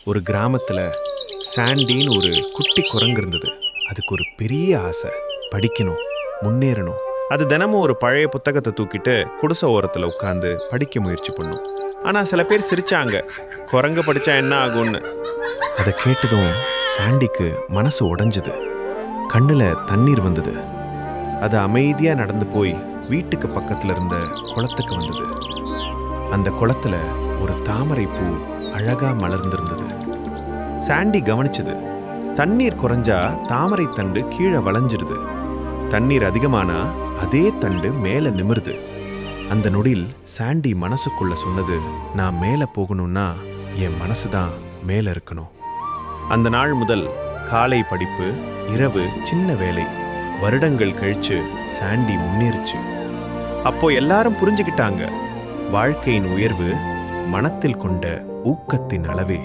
ஒரு கிராமத்துல சாண்டின்னு ஒரு குட்டி குரங்கு இருந்தது. அதுக்கு ஒரு பெரிய ஆசை, படிக்கணும், முன்னேறணும். அது தினமும் ஒரு பழைய புத்தகத்தை தூக்கிட்டு குடிசை ஓரத்தில் உட்காந்து படிக்க முயற்சி பண்ணும். ஆனால் சில பேர் சிரிச்சாங்க, குரங்கு படித்தா என்ன ஆகும்னு. அதை கேட்டதும் சாண்டிக்கு மனசு உடைஞ்சது. கண்ணில் தண்ணீர் வந்தது. அது அமைதியாக நடந்து போய் வீட்டுக்கு பக்கத்தில் இருந்த குளத்துக்கு வந்தது. அந்த குளத்துல ஒரு தாமரை பூ அழகா மலர்ந்திருந்தது. சாண்டி கவனிச்சது, தண்ணீர் குறைஞ்சா தாமரை தண்டு கீழே வளைஞ்சிருது, தண்ணீர் அதிகமானா அதே தண்டு மேல நிமிருது. அந்த நொடியில் சாண்டி மனசுக்குள்ள சொன்னது, நான் மேல போகணும்னா என் மனசுதான் மேல இருக்கணும். அந்த நாள் முதல் காலை படிப்பு, இரவு சின்ன வேலை, வருடங்கள் கழிச்சு சாண்டி முன்னேறிச்சு. அப்போ எல்லாரும் புரிஞ்சுக்கிட்டாங்க, வாழ்க்கையின் உயர்வு மனத்தில் கொண்ட ஊக்கத்தின் அளவே.